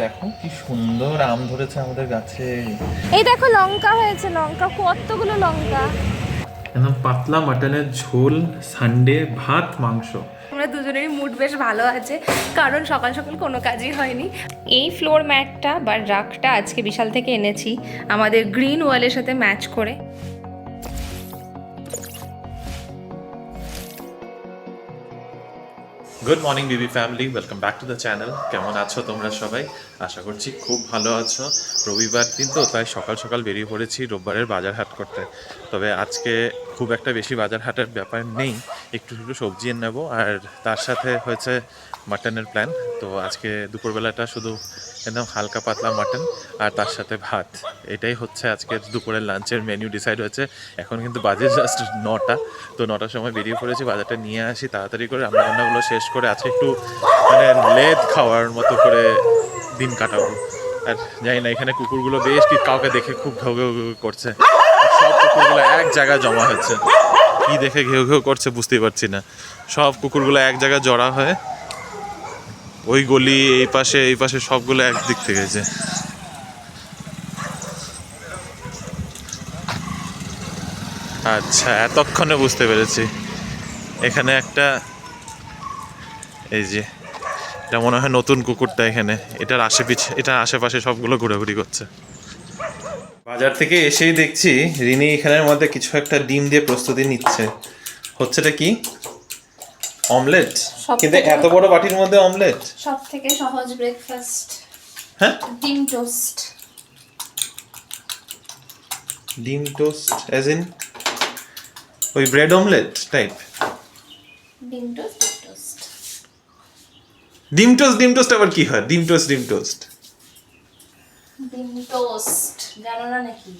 দেখো কি সুন্দর আম ধরেছে আমাদের গাছে। এই দেখো লঙ্কা হয়েছে, লঙ্কা কতগুলো লঙ্কা। একদম পাতলা মাটনের ঝোল, সানডে ভাত মাংস। আমরা দুজনেরই মুড বেশ ভালো আছে, কারণ সকাল সকাল কোনো কাজই হয়নি। এই ফ্লোর ম্যাটটা বা রাগটা আজকে বিশাল থেকে এনেছি আমাদের গ্রিন ওয়ালের সাথে ম্যাচ করে। Good morning Bibi family, welcome back to the channel. কেমন আছো তোমরা সবাই? আশা করছি খুব ভালো আছো। রবিবার দিন তো, তাই সকাল সকাল বেরিয়ে পড়েছি রোববারের বাজার হাট করতে। তবে আজকে খুব একটা বেশি বাজার হাটের ব্যাপার নেই, একটু একটু সবজি এনে নেবো, আর তার সাথে হয়েছে মাটনের প্ল্যান। তো আজকে দুপুরবেলাটা শুধু একদম হালকা পাতলা মাটন আর তার সাথে ভাত, এটাই হচ্ছে আজকের দুপুরের লাঞ্চের মেনু ডিসাইড হয়েছে। এখন কিন্তু বাজে জাস্ট 9টা, তো 9টার সময় বেরিয়ে পড়েছি বাজারটা নিয়ে আসি তাড়াতাড়ি করে, রান্নাবান্নাগুলো শেষ করে আজকে একটু মানে লেদ খাওয়ার মতো করে দিন কাটাবো। আর জানি না, এখানে কুকুরগুলো বেশ কি কাউকে দেখে খুব ঘেউ ঘেউ ঘেউ করছে। সব কুকুরগুলো এক জায়গায় জমা হয়েছে, কি দেখে ঘেউ ঘেউ করছে বুঝতেই পারছি না। সব কুকুরগুলো এক জায়গায় জড়া হয়ে ওই গলি এই পাশে সবগুলো একদিক থেকে আছে। আচ্ছা, এতক্ষণে বুঝতে পেরেছি। এখানে একটা, এই যে এটা মনে হয় নতুন কুকুরটা, এখানে এটার আশেপাশে সবগুলো ঘোরাঘুরি করছে। বাজার থেকে এসেই দেখছি রিনি এখানের মধ্যে কিছু একটা ডিম দিয়ে প্রস্তুতি নিচ্ছে। হচ্ছেটা কি? অমলেট? কিন্তু এত বড় বাটির মধ্যে অমলেট? সব থেকে সহজ ব্রেকফাস্ট। হ্যাঁ, ডিম টোস্ট। ডিম টোস্ট অ্যাজ ইন ওই ব্রেড অমলেট টাইপ? ডিম টোস্ট, ডিম টোস্ট আবার কি হয়? ডিম টোস্ট ডিম টোস্ট জানো না নাকি?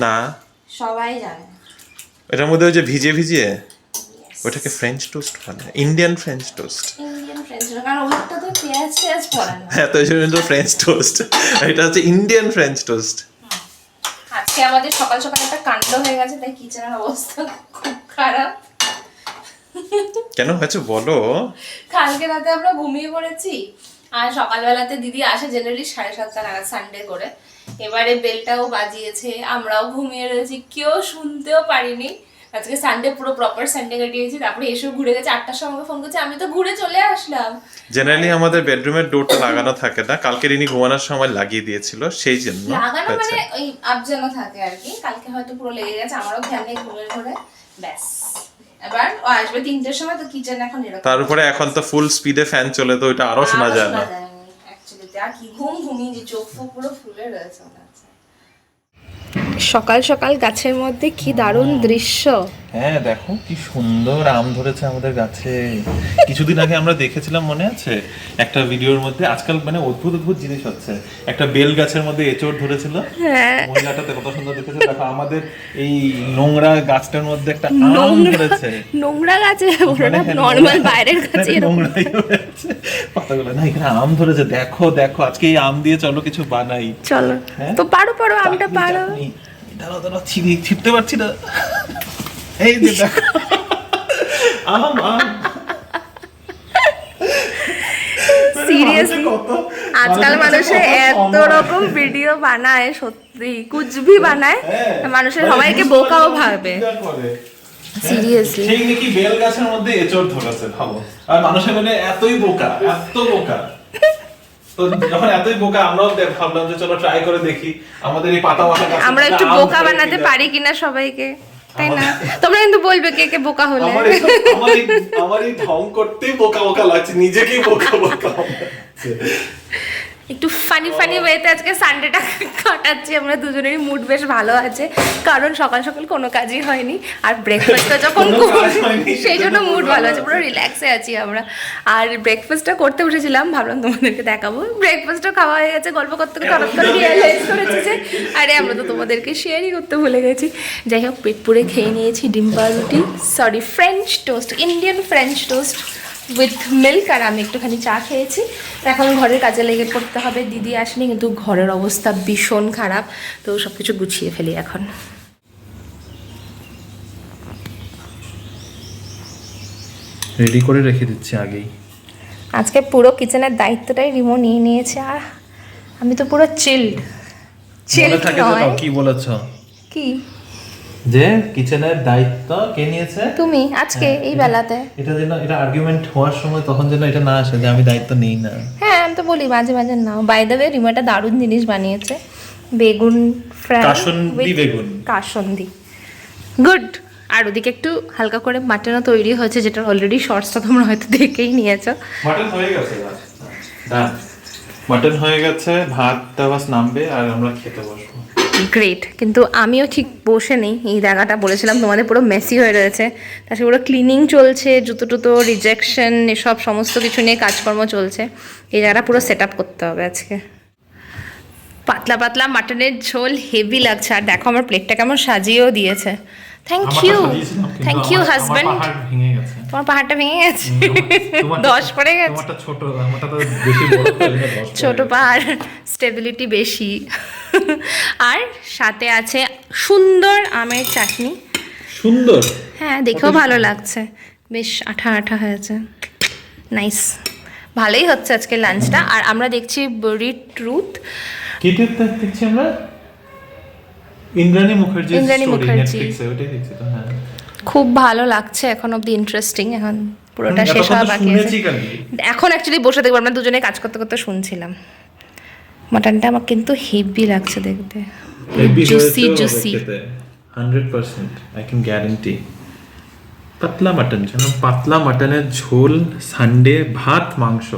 না, সবাই জানে। এটার মধ্যে ওই যে ভিজিয়ে ওটাকে ফ্রেঞ্চ টোস্ট বলে, Indian French toast. Indian French, কারণ ওটাতে পেঁয়াজ পড়ে না। হ্যাঁ, তো এই জন্য ফ্রেঞ্চ টোস্ট, এটা হচ্ছে ইন্ডিয়ান ফ্রেঞ্চ টোস্ট। আজকে আমাদের সকাল সকাল একটা কাণ্ড হয়ে গেছে, তাই কিচেনের অবস্থা খুব খারাপ। কেন হয়েছে বলো? কালকে রাতে আমরা ঘুমিয়ে পড়েছি, আর সকালবেলাতে দিদি আসে জেনারেলি 7:30 নাগাদ সানডে করে। এবারে বেলটাও বাজিয়েছে, আমরাও ঘুমিয়ে রয়েছি, কেউ শুনতেও পারিনি। আজকে সানডে পুরো প্রপার সানডে কাটিয়েছি। তারপরে এসে ঘুরে গেছে 8টার সময়, ফোন করছে, আমি তো ঘুরে চলে আসলাম। জেনারেলি আমাদের বেডরুমের ডোরটা লাগানো থাকে না, কালকে রিনি ঘুমানোর সময় লাগিয়ে দিয়েছিল, সেই জন্য লাগানো মানে ওই আপজানো থাকে আর কি। কালকে হয়তো পুরো লেগে গেছে, আমারও খেয়াল নেই, ঘুমের ঘরে ব্যাস। এবার ও আসবে 3টের সময়, তো কিচেন এখন এরকম। তার উপরে এখন তো ফুল স্পিডে ফ্যান চলে, তো ওটা আরো শোনা যায় না। অ্যাকচুয়ালি আর কি ঘুমিয়ে যে চোখ পুরো ফুলে রয়েছে মনে হচ্ছে। সকাল সকাল গাছের মধ্যে কি দারুণ দৃশ্য। হ্যাঁ, দেখো কি সুন্দর আম ধরেছে আমাদের গাছে। কিছুদিন আগে আমরা দেখেছিলাম, মনে আছে একটা ভিডিওর মধ্যে? আজকাল মানে অদ্ভুত জিনিস হচ্ছে। একটা বেল গাছের মধ্যে এঁচড় ধরেছিল, মহিলাটাতে কত সুন্দর দেখেছে। দেখো আমাদের এই নোংরা গাছটার মধ্যে একটা আম ধরেছে। নোংরা গাছে নরমাল বাইরের গাছে নোংরাই হয়েছে পাতাগুলো, না এখানে আম ধরেছে। দেখো আজকে এই আম দিয়ে চলো কিছু বানাই। চলো, তো পারো আমটা পারো। দাঁড়াও ছিটতে পারছি না। এই যে দেখো আম। সিরিয়াসলি আজকাল মানুষে এত রকম ভিডিও বানায়, সত্যি কুচবি বানায়, মানুষের সবাইকে বোকাও ভাবে। সিরিয়াসলি সেই নাকি বেল গাছের মধ্যে এঁচড় ধরেছে, ভাবো। আর মানুষের মানে এতই বোকা। তো যখন এতই বোকা, আমরাও ভাবলাম যে চলো ট্রাই করে দেখি আমাদের এই পাতা মাথা গাছে আমরা একটু বোকা বানাতে পারি কিনা সবাইকে, তাই না? তোমরা কিন্তু বলবে কে বোকা হলে। আমার এই ঢং করতেই বোকা লাগছে, নিজেকেই বোকা একটু ফানি ওয়েতে আজকে সানডেটা কাটাচ্ছি। আমরা দুজনেরই মুড বেশ ভালো আছে, কারণ সকাল সকাল কোনো কাজই হয়নি, আর ব্রেকফাস্টটা যখন সেই জন্য মুড ভালো আছে, পুরো রিল্যাক্সে আছি আমরা। আর ব্রেকফাস্টটা করতে বসেছিলাম, ভাবলাম তোমাদেরকে দেখাবো। ব্রেকফাস্টটা খাওয়া হয়ে গেছে, গল্প করতে হঠাৎ করে রিয়েলাইজ করেছি যে আরে আমরা তো তোমাদেরকে শেয়ারই করতে ভুলে গেছি। যাই হোক, পেট পুরে খেয়ে নিয়েছি ডিম পাউরুটি, French toast, Indian French toast with milk, আর আমি একটুখানি চা খেয়েছি। এখন ঘরের কাজে লেগে পড়তে হবে। দিদি আসেনি, কিন্তু ঘরের অবস্থা ভীষণ খারাপ, তো সব কিছু গুছিয়ে ফেলি এখন। রেডি করে রেখে দিচ্ছি আগেই। আজকে পুরো কিচেনের দায়িত্বটাই রিমো নিয়ে নিয়েছে, আর আমি তো পুরো চিল্ড মনে থাকে যেন কি বলেছো কি যে কিচেনের দায়িত্ব কে নিয়েছে তুমি আজকে এই বেলাতে এটা যেন এটা আর্গুমেন্ট হওয়ার সময় তখন যেন এটা না আসে যে আমি দায়িত্ব নেই না। হ্যাঁ আমি তো বলি মাঝে মাঝে নাও। বাই দ্য ওয়ে রিমাটা দারুণ জিনিস বানিয়েছে, বেগুন ফ্রাই, কাসন্দি গুড। আর ওদিকে একটু হালকা করে মাটনও তৈরি হয়েছে, যেটা অলরেডি শর্টসটা তোমরা হয়তো দেখেই নিয়েছো। মাটন হয়ে গেছে, ডান। মাটন হয়ে গেছে, ভাতটা বাস নামবে আর আমরা খেতে বসবো। গ্রেট। কিন্তু আমিও ঠিক বসে নেই, এই জায়গাটা বলেছিলাম তোমাদের পুরো মেসি হয়ে রয়েছে। তাছাড়া পুরো ক্লিনিং চলছে, জুতো টুতো রিজেকশন এসব সমস্ত কিছু নিয়ে কাজকর্ম চলছে। এই জায়গাটা পুরো সেট আপ করতে হবে আজকে। পাতলা পাতলা মাটনের ঝোল হেভি লাগছে। আর দেখো আমার প্লেটটা কেমন সাজিয়েও দিয়েছে। Thank you husband. তোমার পাহাড়টা ভেঙে গেছে, 10 পড়ে গেছে। ছোট পাহাড়, স্টেবিলিটি বেশি। আর সাথে আছে সুন্দর আমের চাটনি। সুন্দর, হ্যাঁ দেখেও ভালো লাগছে, বেশ আঠা আঠা হয়েছে, নাইস। ভালোই হচ্ছে আজকে লাঞ্চটা। আর আমরা দেখছি বড়ি ট্রুথ। কি দেখছি আমরা? ইন্দ্রাণী মুখার্জি, নেটফ্লিক্সে ওটাই দেখছি তো। হ্যাঁ খুব ভালো লাগছে, এখন অব্দি ইন্টারেস্টিং। এখন পুরোটা শেষ হওয়া বাকি আছে। এখন অ্যাকচুয়ালি বসে দেখবো, আমরা দুজনে কাজ করতে করতে শুনছিলাম। মাটনটা আমার কিন্তু হেভি লাগছে দেখতে, juicy juicy 100%, I can guarantee. পাতলা মাটন, যেন পাতলা মাটনের ঝোল, সানডে ভাত মাংস।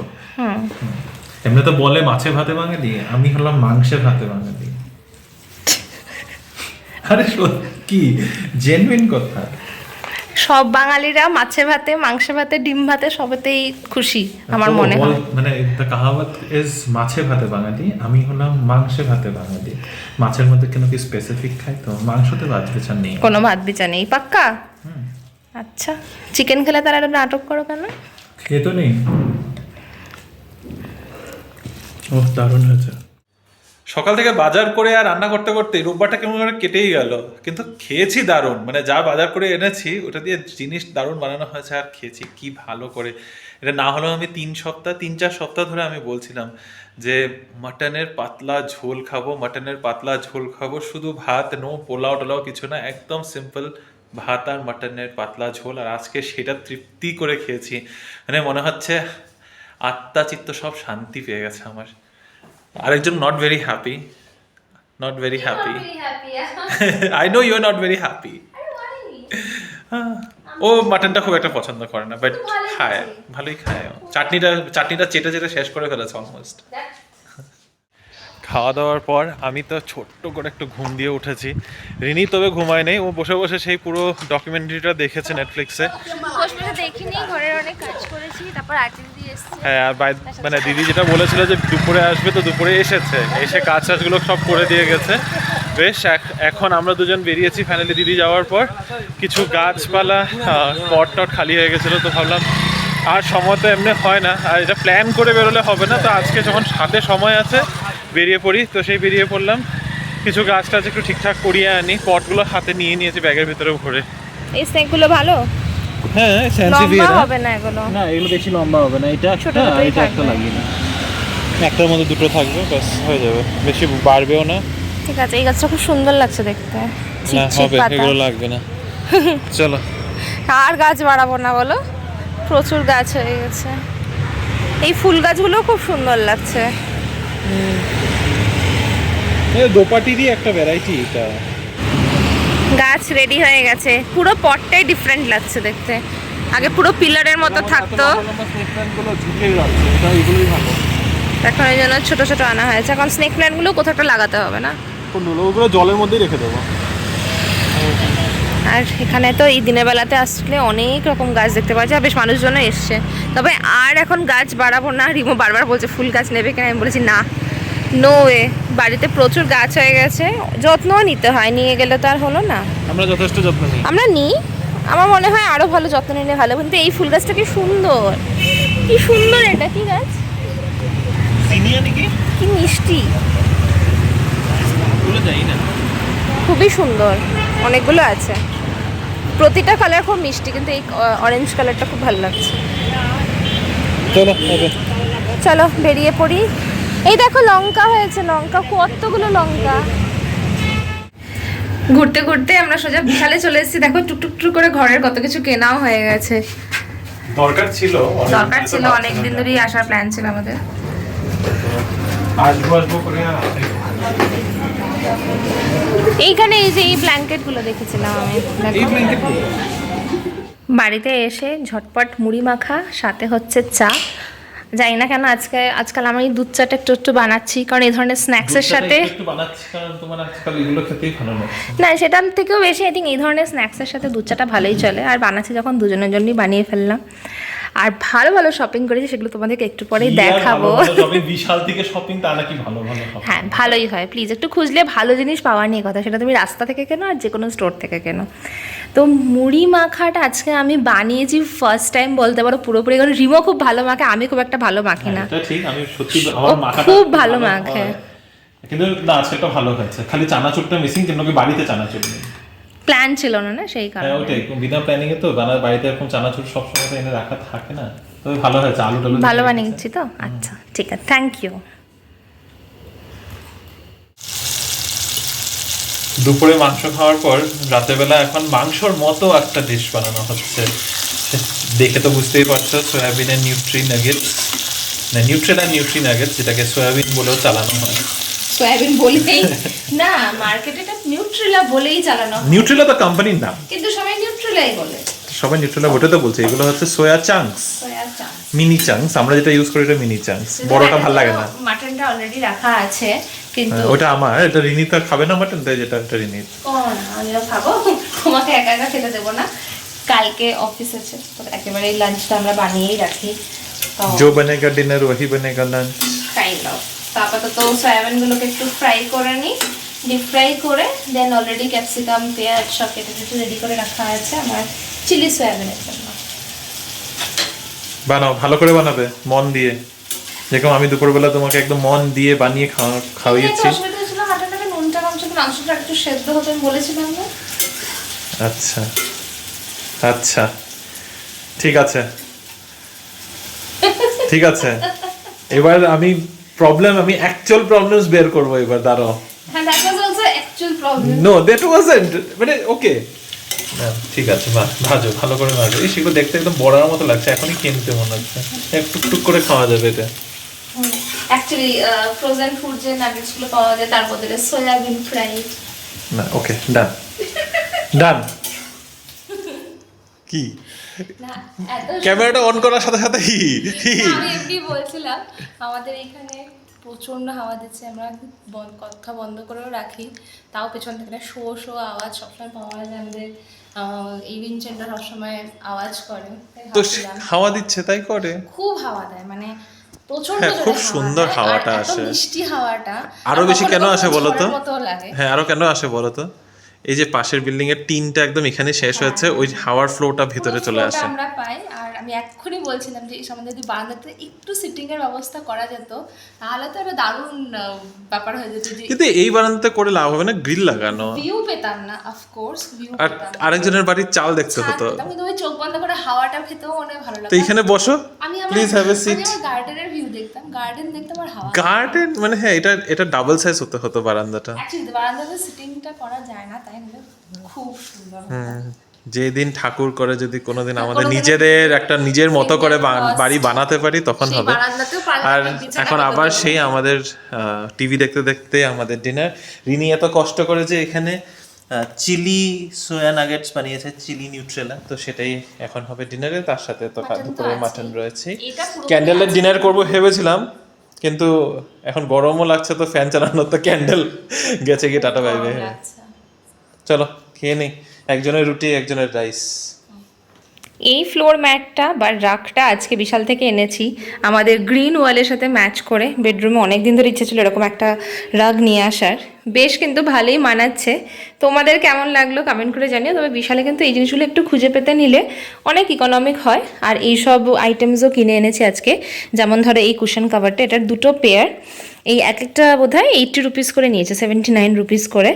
এমনি তো বলে মাছে ভাতে বাঙালি, আমি হলাম মাংসে ভাতে বাঙালি। আরে কি জেনুইন কথা। সব বাঙালিরা মাছে ভাতে, মাংসে ভাতে, ডিম ভাতে সবেতেই খুশি আমার মনে হয়। মানে দ্য কাহাওয়াত ইজ মাছে ভাতে বাঙালি, আমি হলাম মাংসে ভাতে বাঙালি। মাছের মধ্যে কেন কি স্পেসিফিক খাই তো, মাংসতে ভাত বিচার নেই, কোনো ভাত বিচার নেই পাক্কা। আচ্ছা, চিকেন খেলে তারা নাটক করো কেন? খেয়ে তো নেই। ও দারুণ হয়েছে। সকাল থেকে বাজার করে আর রান্না করতে করতে রোববারটা কেমন করে কেটেই গেল, কিন্তু খেয়েছি দারুণ। মানে যা বাজার করে এনেছি ওটা দিয়ে জিনিস দারুণ বানানো হয়েছে, আর খেয়েছি কি ভালো করে। এটা না হলেও আমি 3-4 সপ্তাহ ধরে আমি বলছিলাম যে মাটনের পাতলা ঝোল খাবো, মাটনের পাতলা ঝোল খাবো। শুধু ভাত, নো পোলাও টোলাও কিছু না, একদম সিম্পল ভাত আর মাটনের পাতলা ঝোল। আর আজকে সেটা তৃপ্তি করে খেয়েছি, মানে মনে হচ্ছে আত্মা চিত্ত সব শান্তি পেয়ে গেছে আমার। আরেকজন not very happy. I know you are not very happy. ও মাটনটা খুব একটা পছন্দ করে না, বাট খায়, ভালোই খায়। চাটনিটা চেটে শেষ করে ফেলেছে অলমোস্ট। খাওয়া দাওয়ার পর আমি তো ছোট্ট করে একটু ঘুম দিয়ে উঠেছি। রিনি তবে ঘুমায় নেই, ও বসে বসে সেই পুরো ডকুমেন্টারিটা দেখেছে নেটফ্লিক্সে। হ্যাঁ, আর মানে দিদি যেটা বলেছিল যে দুপুরে আসবে, তো দুপুরে এসেছে, এসে কাজগুলো সব করে দিয়ে গেছে। বেশ, এখন আমরা দুজন বেরিয়েছি ফাইনালি দিদি যাওয়ার পর। কিছু গাছপালা পট খালি হয়ে গেছিলো, তো ভাবলাম আর সময় তো এমনি হয় না, আর এটা প্ল্যান করে বেরোলে হবে না। তো আজকে যখন হাতে সময় আছে বেরিয়ে পড়ি, তো সেই বেরিয়ে পড়লাম। কিছু গাছ টাছ একটু ঠিকঠাক করিয়ে আনি, পটগুলো হাতে নিয়ে নিয়েছি ব্যাগের ভিতরে ভরে। এই স্নেকগুলো ভালো, হ্যাঁ লম্বা হবে না এগুলো, না এগুলো বেশি লম্বা হবে না, এটা একটা এটা একটা লাগিয়ে না, একটার মধ্যে দুটো থাকবে, ব্যাস হয়ে যাবে, বেশি বাড়বেও না। ঠিক আছে, এই গাছটা খুব সুন্দর লাগছে দেখতে। না হবে, এগুলো লাগবে না। চলো, আর গাছ বাড়াবো না বলো, প্রচুর গাছ হয়ে গেছে। এই ফুল গাছগুলো খুব সুন্দর লাগছে। দোপাটিরই একটা ভ্যারাইটি এটা। গাছ রেডি হয়ে গেছে, পুরো পটটাই ডিফারেন্ট লাগছে দেখতে। আগে পুরো পিলারের মতো থাকতো, এখন এই জন্য ছোট ছোট আনা হয়েছে। এখন স্নেক প্ল্যান্টগুলো কোথাও একটা লাগাতে হবে না, ওগুলো জলের মধ্যেই রেখে দেবো। আর এখানে তো এই দিনের বেলাতে আসলে অনেক রকম গাছ দেখতে পাওয়া যায়, বেশ মানুষজনও এসছে। তবে আর এখন গাছ বাড়াবো না, রিমো বারবার বলছে ফুল গাছ নেবে কেন, আমি বলেছি না, নো ওয়ে, বাড়িতে প্রচুর গাছ হয়ে গেছে, যত্নও নিতে হয়, নিয়ে গেলে তো আর হলো না। আমরা যথেষ্ট যত্ন নিই, আমরা নিই, আমার মনে হয় আরো ভালো যত্ন নিলে ভালো। কিন্তু এই ফুল গাছটা কি সুন্দর, কি সুন্দর, এটা কি গাছ, কি মিষ্টি, খুবই সুন্দর, অনেকগুলো আছে, প্রতিটা কালার খুব মিষ্টি, কিন্তু এই অরেঞ্জ কালারটা খুব ভালো লাগছে। চলো চলো বেরিয়ে পড়ি। এই দেখো লঙ্কা হয়েছে, লঙ্কা কতগুলো লঙ্কা। ঘুরতে ঘুরতে আমরা সোজা বিশালে চলে এসেছি। দেখো টুকটুক করে ঘরের কত কিছু কেনাও হয়ে গেছে। দরকার ছিল অনেকদিন ধরেই আসার প্ল্যান ছিল আমাদের। আসবো করে এইখানে এই যে এই ব্ল্যাঙ্কেট গুলো দেখেছিলাম আমি। বাড়িতে এসে ঝটপট মুড়ি মাখা, সাথে হচ্ছে চা। জানি না কেন আজকাল আমি দুধ চাটা একটু বানাচ্ছি, কারণ এই ধরনের স্ন্যাক্সের সাথে না, সেটার থেকেও বেশি আই থিঙ্ক এই ধরনের স্ন্যাক্সের সাথে দুধ চাটা ভালোই চলে। আর বানাচ্ছি যখন দুজনের জন্যই বানিয়ে ফেললাম। আর ভালো ভালো শপিং করেছি, সেগুলো তোমাদেরকে একটু পরেই দেখাবো। বিশাল থেকে শপিং তা নাকি ভালো হ্যাঁ ভালোই হয়, প্লিজ একটু খুঁজলে ভালো জিনিস পাওয়ার নিয়ে কথা, সেটা তুমি রাস্তা থেকে কেনো আর যে কোনো স্টোর থেকে কেনো। তো মুড়ি মাখাটা আজকে আমি বানিয়েছি ফার্স্ট টাইম বলতে পারো পুরোপুরি, কারণ রিমো খুব ভালো মাখে, আমি খুব একটা ভালো মাখি না। ঠিক, আমি সত্যি আমার মাখাটা খুব ভালো মাখে, কিন্তু না আজকেটা ভালো হয়েছে, খালি চানাচুরটা মিসিং, কিন্তু বাড়িতে চানাচুর নেই, প্ল্যান ছিল না সেই কারণে। হ্যাঁ ওটাই, বিনা প্ল্যানিং এ তো বাড়িতে এরকম চানাচুর সবসময় তো এনে রাখা থাকে না, তবে ভালো হয়েছে, আলু টালু ভালো বানিয়েছি তো। আচ্ছা ঠিক আছে, থ্যাংক ইউ। দুপুরে মাংস খাওয়ার পর রাতেরবেলা এখন মাংসর মতো একটা ডিশ বানানো হচ্ছে। দেখে তো বুঝতেই পারছো, সয়াবিনের নিউট্রি নাগেটস, যেটাকে সয়াবিন বলেও চালানো হয়। সয়াবিন বলেই না, মার্কেটে এটা নিউট্রিলা বলেই চালানো হয়। নিউট্রিলা তো কোম্পানির নাম, কিন্তু সবাই নিউট্রিলাই বলে। সবাই নিউট্রিলা বলে তো বলছে। এগুলো হচ্ছে সোয়া চাংস, মিনি চাংস। আমরা যেটা ইউজ করি এটা মিনি চাংস, বড়টা ভালো লাগে না। মাটনটা অলরেডি রাখা আছে, কিন্তু ওটা আমার, এটা রিনি তো খাবে না মাটন, তাই যেটা এটা রিনি। ও না, আমিও খাবো, তোমাকে একা একা খেতে দেবো না। কালকে অফিস আছে, তো একেবারে এই লাঞ্চটা আমরা বানিয়েই রাখি। जो बनेगा डिनर वही बनेगा लंच। Kind of. তো আপাতত সয়াবিনগুলোকে একটু ফ্রাই করে নিই, ডিপ ফ্রাই করে দেন অলরেডি ক্যাপসিকাম পেঁয়াজ সব কেটে কেটে রেডি করে রাখা আছে আমার চিলি সয়াবিনের জন্য। বানাও, ভালো করে বানাবে, মন দিয়ে, যেরকম আমি দুপুরবেলা তোমাকে একদম মন দিয়ে বানিয়ে খাওয়াইয়েছি। অসুবিধা ছিল, মাটনটাকে নুনটা কম ছিল, মাংসটা একটু সেদ্ধ হতে আমি বলেছিলাম না। আচ্ছা আচ্ছা, ঠিক আছে ঠিক আছে। এবার আমি অ্যাকচুয়াল প্রবলেমস বের করব এবার, দাঁড়াও। হ্যাঁ, that was also actual problem. Know that wasn't, মানে ওকে না, ঠিক আছে, ভাজো ভালো করে ভাজো। এই সেগুলো দেখতে একদম বড়ার মতো লাগছে, এখনই খেয়ে নিতে মনে হচ্ছে। টুকটুক করে খাওয়া যাবে এটা। অ্যাকচুয়ালি ফ্রোজেন ফুড যে নাগেটস গুলো পাওয়া যায় তার বদলে সয়াবিন ফ্রাই। না ওকে, ডান ডান। কি ক্যামেরাটা অন করার সাথে সাথে আমি এমনি বলছিলাম, আমাদের এখানে প্রচন্ড হাওয়া দিচ্ছে, আমরা কথা বন্ধ করেও রাখি, তাও পেছন থেকে শো আওয়াজ সবসময় পাওয়া যায়। আমাদের ইভিন চেন্টার সবসময় আওয়াজ করে, তো হাওয়া দিচ্ছে তাই করে, খুব হাওয়া দেয়, মানে প্রচন্ড খুব সুন্দর হাওয়াটা আসে, মিষ্টি হাওয়াটা। আরো বেশি কেন আসে বলো তো? লাগে। হ্যাঁ, আরো কেন আসে বলো তো? এই যে পাশের বিল্ডিং এর টিনটা একদম এখানে শেষ হচ্ছে, ওই হাওয়ার ফ্লোটা ভিতরে চলে আসে, আমরা পাই। আর আমি এক্ষুনি বলছিলাম যে এই সম্বন্ধে যদি বারান্দাতে একটু সিটিং এর ব্যবস্থা করা যেত, তাহলে তো একটা দারুণ ব্যাপার হয়ে যেত। কিন্তু এই বারান্দাতে করে লাভ হবে না, গ্রিল লাগানো, ভিউ পেতাম না, অফ কোর্স ভিউ আর পেতাম, আরেকজনের বাড়ির চাল দেখতে হতো। কিন্তু ওই চোখ বন্ধ করে হাওয়াটা খেতেও অনেক ভালো লাগতো। তো এখানে বসো, প্লিজ হ্যাভ এ সিট। আমি আমার গার্ডেনের ভিউ দেখতাম, গার্ডেন দেখতাম আর হাওয়া। গার্ডেন মানে হ্যাঁ, এটা ডাবল সাইজ হতো বারান্দাটা। অ্যাকচুয়ালি বারান্দাতে সিটিংটা করা যায় না, তাই না? খুব সুন্দর। যেদিন ঠাকুর করে, যদি কোনোদিন আমাদের নিজের মতো করে বাড়ি বানাতে পারি তখন হবে। আর এখন আবার সেই আমাদের টিভি দেখতে দেখতে আমাদের ডিনার। রিনি এত কষ্ট করে যে এখানে চিলি সোয়া নাগেটস বানিয়েছে, চিলি নিউট্রেলা, তো সেটাই এখন হবে ডিনারে। তার সাথে তো দুপুরে মাটন রয়েছে। ক্যান্ডেলের ডিনার করবো ভেবেছিলাম, কিন্তু এখন গরমও লাগছে, তো ফ্যান চালানোর তো ক্যান্ডেল গেছে গিয়ে টাটা বাই বাই। চলো খেয়ে নেই, একজনের রুটি একজনের রাইস। এই ফ্লোর ম্যাটটা বা রাগটা আজকে বিশাল থেকে এনেছি, আমাদের গ্রিন ওয়ালের সাথে ম্যাচ করে। বেডরুমে অনেক দিন ধরে ইচ্ছে ছিল এরকম একটা রাগ নিয়ে আসার, বেশ কিন্তু ভালোই মানাচ্ছে। তোমাদের কেমন লাগলো কমেন্ট করে জানিও। তবে বিশালে কিন্তু এই জিনিসগুলো একটু খুঁজে পেতে নিলে অনেক ইকোনমিক হয়। আর এই সব আইটেমসও কিনে এনেছি আজকে। যেমন ধরো এই কুশন কাভারটা, এটার দুটো পেয়ার, এই এক একটা বোধহয় 80 রুপিস করে নিয়েছে, 79 রুপিস করে।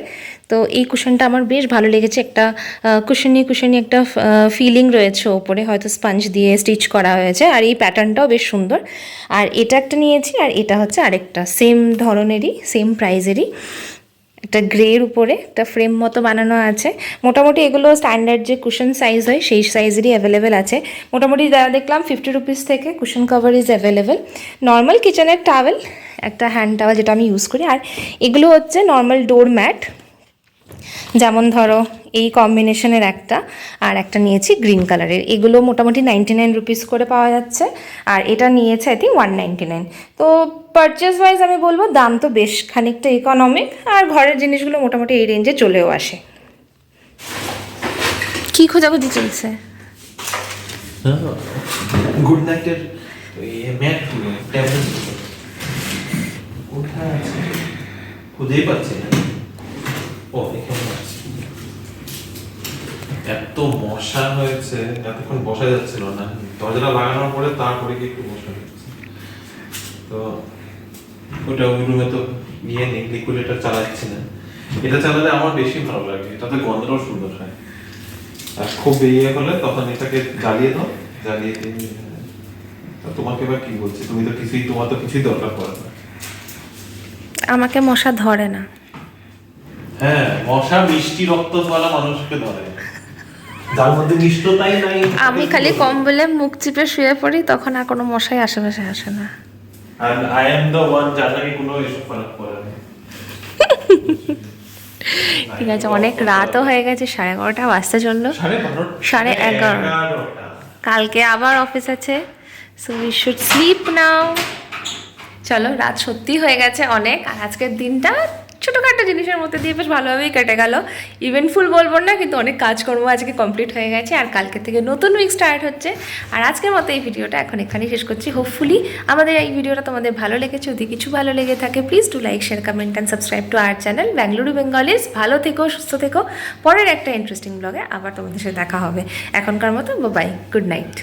তো এই কুশনটা আমার বেশ ভালো লেগেছে। একটা কুশনি একটা ফিলিং রয়েছে ওপরে, হয়তো স্পঞ্জ দিয়ে স্টিচ করা হয়েছে। আর এই প্যাটার্নটাও বেশ সুন্দর। আর এটা একটা নিয়েছি, আর এটা হচ্ছে আরেকটা সেম ধরনেরই, সেম প্রাইজেরই, একটা গ্রের উপরে একটা ফ্রেম মতো বানানো আছে। মোটামুটি এগুলো স্ট্যান্ডার্ড যে কুশন সাইজ হয় সেই সাইজেরই অ্যাভেলেবেল আছে। মোটামুটি যারা দেখলাম 50 রুপিস থেকে cushion cover is available. Normal কিচেনের টাওয়েল, একটা হ্যান্ড টাওয়েল যেটা আমি ইউজ করি। আর এগুলো হচ্ছে নর্মাল ডোর ম্যাট, যেমন ধরো এই কম্বিনেশনের একটা, আর একটা নিয়েছি গ্রিন কালারের। এগুলো মোটামুটি 99 রুপিস করে পাওয়া যাচ্ছে। আর এটা নিয়েছে আই থিঙ্ক 199। তো পারচেস ওয়াইজ আমি বলবো দাম তো বেশ খানিকটা ইকোনমিক, আর ঘরের জিনিসগুলো মোটামুটি এই রেঞ্জে চলেও আসে। কি খোঁজাখুঁজি চলছে? গুড নাইটের ম্যাট ট্যাবলেট কোথায় আছে খুঁজেই পাচ্ছি না। ও এখানে আছে। এত মশা হয়েছে, এতক্ষণ বসা যাচ্ছিল না। দরজাটা লাগানোর পরে তারপরে কি একটু বসা হচ্ছে। তো ওটা ওই রুমে তো নিয়ে নেই, লিকুইডেটার চালাচ্ছি না। এটা চালালে আমার বেশি ভালো লাগে, এটাতে গন্ধটাও সুন্দর হয়। আর খুব ইয়ে হলে তখন এটাকে জ্বালিয়ে দাও, জ্বালিয়ে দিয়ে তোমাকে এবার কি বলছি, তুমি তো কিছুই, তোমার তো কিছুই দরকার পড়ে না। আমাকে মশা ধরে না। হ্যাঁ, মশা মিষ্টি রক্তওয়ালা মানুষকে ধরে, যার মধ্যে মিষ্টতাই নাই। আমি খালি কম্বলে মুখ চিপে শুয়ে পড়ি, তখন আর কোনো মশাই আশেপাশে আসে না। আর আই এম দ্য ওয়ান যার নাকি কোনো এসব ফারাক পড়ে না। ঠিক আছে, অনেক রাতও হয়ে গেছে, 11:30 বাজতে চললো। 11:30। কালকে আবার অফিস আছে, so we should sleep now. চলো, রাত সত্যি হয়ে গেছে অনেক। আর আজকের দিনটা ছোটোখাটো জিনিসের মধ্যে দিয়ে বেশ ভালোভাবেই কেটে গেল। ইভেন্টফুল বলবো না, কিন্তু অনেক কাজকর্ম আজকে কমপ্লিট হয়ে গেছে। আর কালকে থেকে নতুন উইক স্টার্ট হচ্ছে। আর আজকের মতো এই ভিডিওটা এখন এখানেই শেষ করছি। হোপফুলি আমাদের এই ভিডিওটা তোমাদের ভালো লেগেছে। যদি কিছু ভালো লেগে থাকে, please do like, share, comment and subscribe to our channel Bengaluru Bengalis. ভালো থেকো, সুস্থ থেকো। পরের একটা ইন্টারেস্টিং ব্লগে আবার তোমাদের সাথে দেখা হবে। এখনকার মতো বাই, গুড নাইট।